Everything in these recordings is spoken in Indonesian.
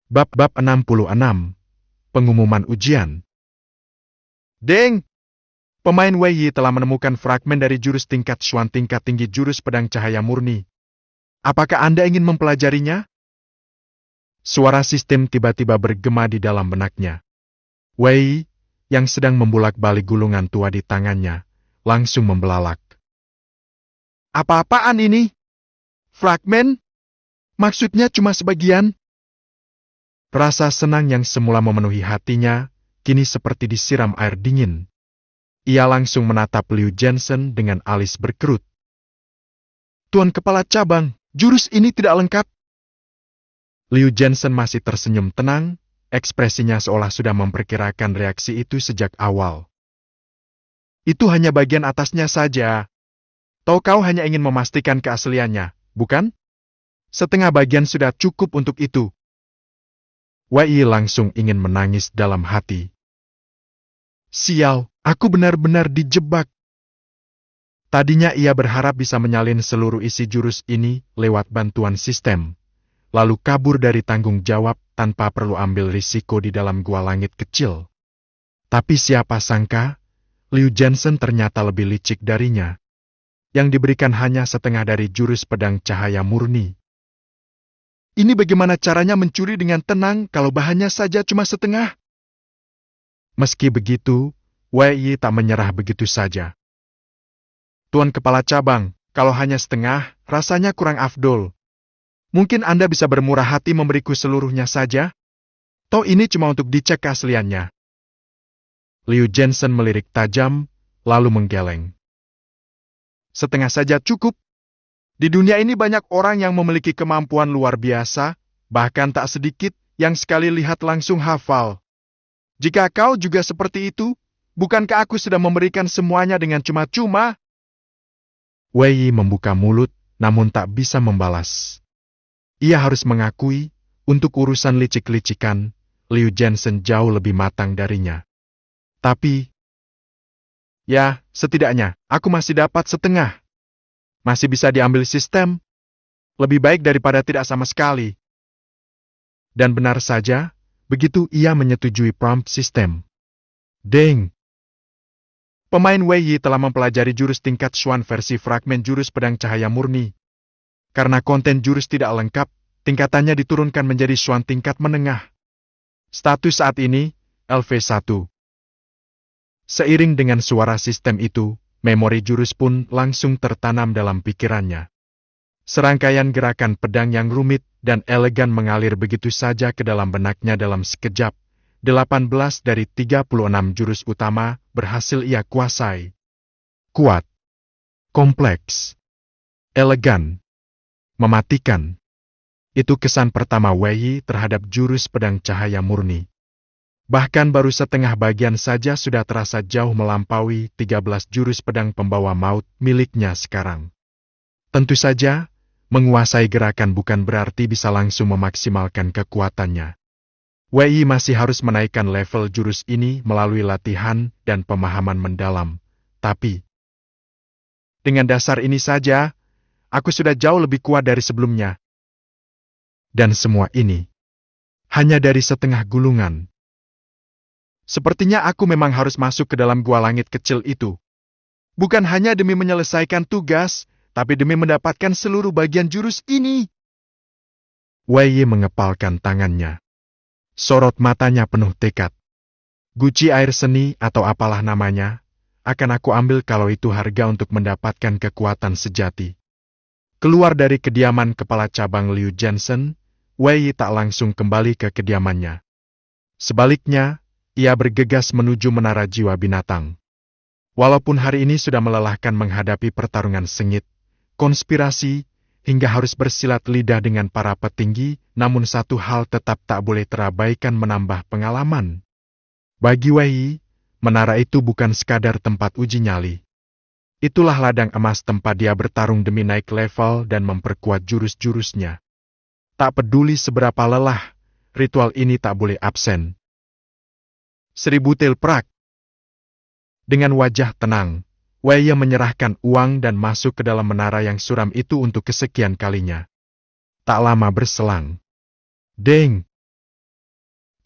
Bab 66. Pengumuman ujian. Deng! Pemain Wei Yi telah menemukan fragmen dari jurus tingkat Xuan tingkat tinggi jurus pedang cahaya murni. Apakah Anda ingin mempelajarinya? Suara sistem tiba-tiba bergema di dalam benaknya. Wei Yi, yang sedang membulak-balik gulungan tua di tangannya, langsung membelalak. Apa-apaan ini? Fragmen? Maksudnya cuma sebagian? Rasa senang yang semula memenuhi hatinya, kini seperti disiram air dingin. Ia langsung menatap Liu Jensen dengan alis berkerut. Tuan Kepala Cabang, jurus ini tidak lengkap. Liu Jensen masih tersenyum tenang, ekspresinya seolah sudah memperkirakan reaksi itu sejak awal. Itu hanya bagian atasnya saja. Tahu kau hanya ingin memastikan keasliannya, bukan? Setengah bagian sudah cukup untuk itu. Wei Yi langsung ingin menangis dalam hati. Sial, aku benar-benar dijebak. Tadinya ia berharap bisa menyalin seluruh isi jurus ini lewat bantuan sistem, lalu kabur dari tanggung jawab tanpa perlu ambil risiko di dalam gua langit kecil. Tapi siapa sangka, Liu Jensen ternyata lebih licik darinya. Yang diberikan hanya setengah dari jurus pedang cahaya murni. Ini bagaimana caranya mencuri dengan tenang kalau bahannya saja cuma setengah? Meski begitu, Wei Yi tak menyerah begitu saja. Tuan Kepala Cabang, kalau hanya setengah, rasanya kurang afdol. Mungkin Anda bisa bermurah hati memberiku seluruhnya saja? Toh ini cuma untuk dicek keasliannya. Liu Jensen melirik tajam, lalu menggeleng. Setengah saja cukup. Di dunia ini banyak orang yang memiliki kemampuan luar biasa, bahkan tak sedikit yang sekali lihat langsung hafal. Jika kau juga seperti itu, bukankah aku sudah memberikan semuanya dengan cuma-cuma? Wei Yi membuka mulut, namun tak bisa membalas. Ia harus mengakui, untuk urusan licik-licikan, Liu Jensen jauh lebih matang darinya. Tapi, ya, setidaknya, aku masih dapat setengah. Masih bisa diambil sistem. Lebih baik daripada tidak sama sekali. Dan benar saja, begitu ia menyetujui prompt sistem. Deng! Pemain Wei Yi telah mempelajari jurus tingkat Xuan versi fragmen jurus pedang cahaya murni. Karena konten jurus tidak lengkap, tingkatannya diturunkan menjadi Xuan tingkat menengah. Status saat ini, LV1. Seiring dengan suara sistem itu, memori jurus pun langsung tertanam dalam pikirannya. Serangkaian gerakan pedang yang rumit dan elegan mengalir begitu saja ke dalam benaknya dalam sekejap. 18 dari 36 jurus utama berhasil ia kuasai. Kuat, kompleks, elegan, mematikan. Itu kesan pertama Wei Yi terhadap jurus pedang cahaya murni. Bahkan baru setengah bagian saja sudah terasa jauh melampaui 13 jurus pedang pembawa maut miliknya sekarang. Tentu saja, menguasai gerakan bukan berarti bisa langsung memaksimalkan kekuatannya. Wei Yi masih harus menaikkan level jurus ini melalui latihan dan pemahaman mendalam. Tapi, dengan dasar ini saja, aku sudah jauh lebih kuat dari sebelumnya. Dan semua ini, hanya dari setengah gulungan. Sepertinya aku memang harus masuk ke dalam gua langit kecil itu. Bukan hanya demi menyelesaikan tugas, tapi demi mendapatkan seluruh bagian jurus ini. Wei Yi mengepalkan tangannya. Sorot matanya penuh tekad. Guci air seni atau apalah namanya, akan aku ambil kalau itu harga untuk mendapatkan kekuatan sejati. Keluar dari kediaman Kepala Cabang Liu Jensen, Wei Yi tak langsung kembali ke kediamannya. Sebaliknya, ia bergegas menuju menara jiwa binatang. Walaupun hari ini sudah melelahkan menghadapi pertarungan sengit, konspirasi, hingga harus bersilat lidah dengan para petinggi, namun satu hal tetap tak boleh terabaikan menambah pengalaman. Bagi Wei Yi, menara itu bukan sekadar tempat uji nyali. Itulah ladang emas tempat dia bertarung demi naik level dan memperkuat jurus-jurusnya. Tak peduli seberapa lelah, ritual ini tak boleh absen. 1000 tel perak. Dengan wajah tenang, Wei Yi menyerahkan uang dan masuk ke dalam menara yang suram itu untuk kesekian kalinya. Tak lama berselang. Deng!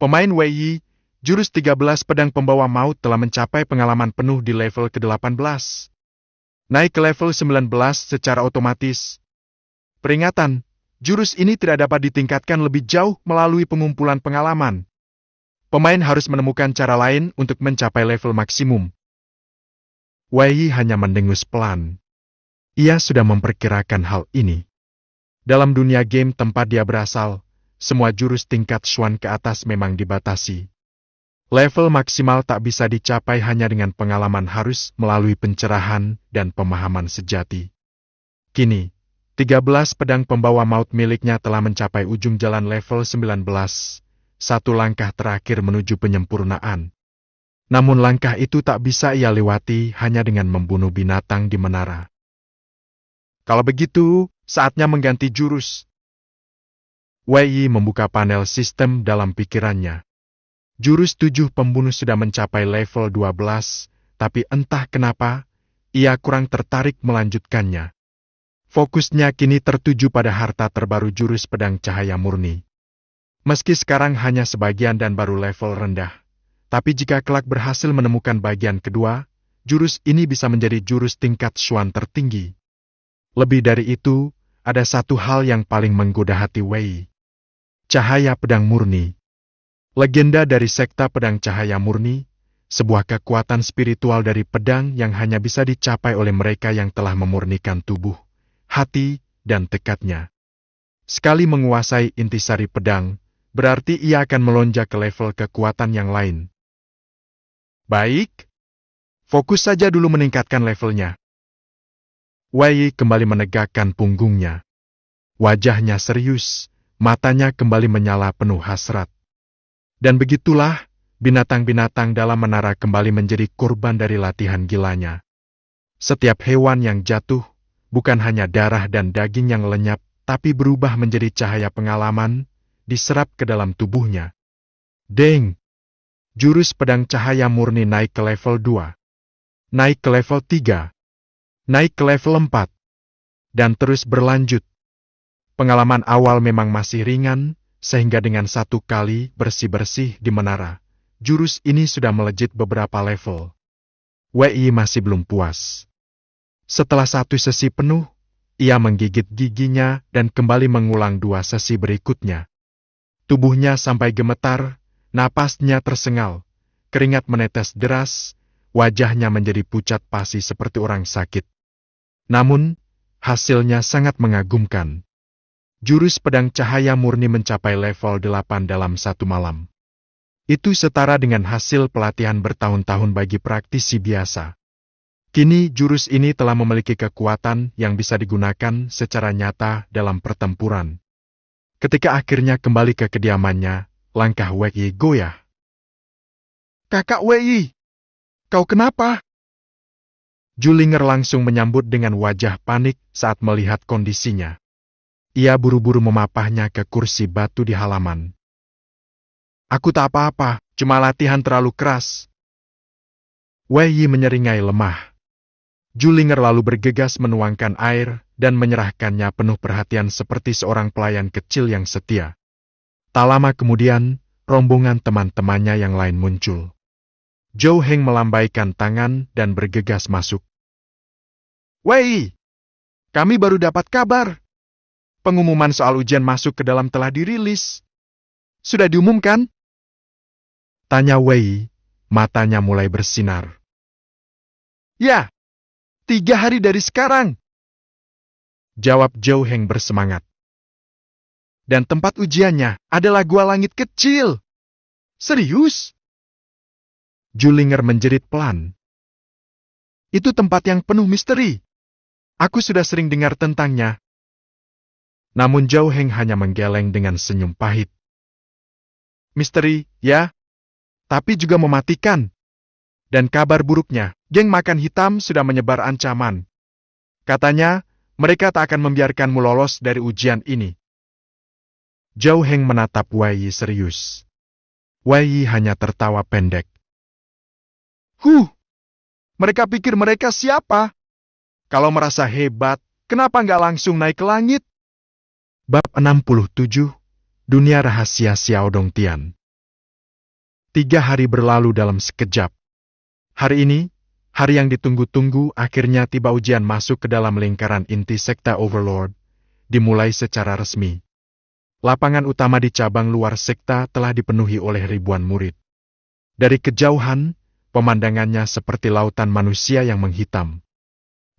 Pemain Wei, jurus 13 pedang pembawa maut telah mencapai pengalaman penuh di level ke-18. Naik ke level 19 secara otomatis. Peringatan, jurus ini tidak dapat ditingkatkan lebih jauh melalui pengumpulan pengalaman. Pemain harus menemukan cara lain untuk mencapai level maksimum. Wei hanya mendengus pelan. Ia sudah memperkirakan hal ini. Dalam dunia game tempat dia berasal, semua jurus tingkat Xuan ke atas memang dibatasi. Level maksimal tak bisa dicapai hanya dengan pengalaman, harus melalui pencerahan dan pemahaman sejati. Kini, 13 pedang pembawa maut miliknya telah mencapai ujung jalan level 19, satu langkah terakhir menuju penyempurnaan. Namun langkah itu tak bisa ia lewati hanya dengan membunuh binatang di menara. Kalau begitu, saatnya mengganti jurus. Wei membuka panel sistem dalam pikirannya. Jurus 7 pembunuh sudah mencapai level 12, tapi entah kenapa, ia kurang tertarik melanjutkannya. Fokusnya kini tertuju pada harta terbaru jurus pedang cahaya murni. Meski sekarang hanya sebagian dan baru level rendah, tapi jika kelak berhasil menemukan bagian kedua, jurus ini bisa menjadi jurus tingkat Xuan tertinggi. Lebih dari itu, ada satu hal yang paling menggoda hati Wei. Cahaya pedang murni. Legenda dari sekta pedang cahaya murni, sebuah kekuatan spiritual dari pedang yang hanya bisa dicapai oleh mereka yang telah memurnikan tubuh, hati, dan tekadnya. Sekali menguasai intisari pedang, berarti ia akan melonjak ke level kekuatan yang lain. Baik, fokus saja dulu meningkatkan levelnya. Wei kembali menegakkan punggungnya. Wajahnya serius, matanya kembali menyala penuh hasrat. Dan begitulah, binatang-binatang dalam menara kembali menjadi korban dari latihan gilanya. Setiap hewan yang jatuh, bukan hanya darah dan daging yang lenyap, tapi berubah menjadi cahaya pengalaman, diserap ke dalam tubuhnya. Deng! Jurus pedang cahaya murni naik ke level 2. Naik ke level 3. Naik ke level 4. Dan terus berlanjut. Pengalaman awal memang masih ringan, sehingga dengan satu kali bersih-bersih di menara, jurus ini sudah melejit beberapa level. Wei masih belum puas. Setelah satu sesi penuh, ia menggigit giginya dan kembali mengulang 2 sesi berikutnya. Tubuhnya sampai gemetar, napasnya tersengal, keringat menetes deras, wajahnya menjadi pucat pasi seperti orang sakit. Namun, hasilnya sangat mengagumkan. Jurus pedang cahaya murni mencapai level 8 dalam satu malam. Itu setara dengan hasil pelatihan bertahun-tahun bagi praktisi biasa. Kini jurus ini telah memiliki kekuatan yang bisa digunakan secara nyata dalam pertempuran. Ketika akhirnya kembali ke kediamannya, langkah Wei goyah. "Kakak Wei, kau kenapa?" Julinger langsung menyambut dengan wajah panik saat melihat kondisinya. Ia buru-buru memapahnya ke kursi batu di halaman. "Aku tak apa-apa, cuma latihan terlalu keras." Wei menyeringai lemah. Julinger lalu bergegas menuangkan air dan menyerahkannya penuh perhatian seperti seorang pelayan kecil yang setia. Tak lama kemudian, rombongan teman-temannya yang lain muncul. Zhou Heng melambaikan tangan dan bergegas masuk. "Wei, kami baru dapat kabar. Pengumuman soal ujian masuk ke dalam telah dirilis. Sudah diumumkan?" Tanya Wei, matanya mulai bersinar. "Ya, 3 hari dari sekarang," jawab Zhou Heng bersemangat. "Dan tempat ujiannya adalah gua langit kecil." "Serius?" Julinger menjerit pelan. "Itu tempat yang penuh misteri. Aku sudah sering dengar tentangnya." Namun Zhou Heng hanya menggeleng dengan senyum pahit. "Misteri, ya, tapi juga mematikan. Dan kabar buruknya, geng makan hitam sudah menyebar ancaman. Katanya, mereka tak akan membiarkanmu lolos dari ujian ini." Zhou Heng menatap Wei serius. Wei hanya tertawa pendek. Mereka pikir mereka siapa? Kalau merasa hebat, kenapa nggak langsung naik ke langit?" Bab 67, Dunia Rahasia Xiao Dongtian. 3 hari berlalu dalam sekejap. Hari ini, hari yang ditunggu-tunggu, akhirnya tiba ujian masuk ke dalam lingkaran inti sekta Overlord, dimulai secara resmi. Lapangan utama di cabang luar sekta telah dipenuhi oleh ribuan murid. Dari kejauhan, pemandangannya seperti lautan manusia yang menghitam.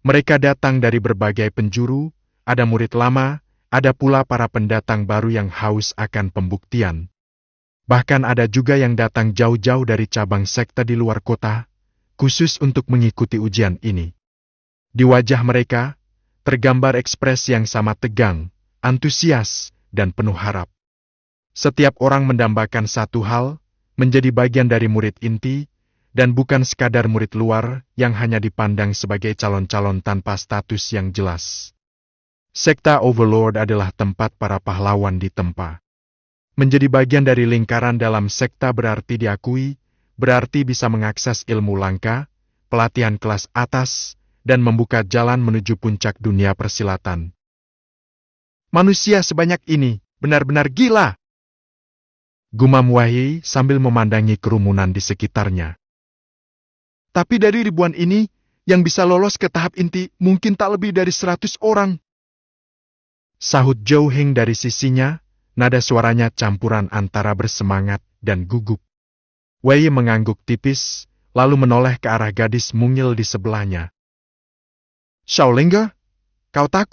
Mereka datang dari berbagai penjuru, ada murid lama, ada pula para pendatang baru yang haus akan pembuktian. Bahkan ada juga yang datang jauh-jauh dari cabang sekta di luar kota, khusus untuk mengikuti ujian ini. Di wajah mereka, tergambar ekspresi yang sama tegang, antusias, dan penuh harap. Setiap orang mendambakan satu hal, menjadi bagian dari murid inti, dan bukan sekadar murid luar yang hanya dipandang sebagai calon-calon tanpa status yang jelas. Sekta Overlord adalah tempat para pahlawan ditempa. Menjadi bagian dari lingkaran dalam sekta berarti diakui, berarti bisa mengakses ilmu langka, pelatihan kelas atas, dan membuka jalan menuju puncak dunia persilatan. Manusia sebanyak ini benar-benar gila, gumam Wei sambil memandangi kerumunan di sekitarnya. Tapi dari ribuan ini, yang bisa lolos ke tahap inti mungkin tak lebih dari 100 orang. Sahut Zhou Heng dari sisinya, nada suaranya campuran antara bersemangat dan gugup. Wei mengangguk tipis, lalu menoleh ke arah gadis mungil di sebelahnya. Xiaolingge, kau takut?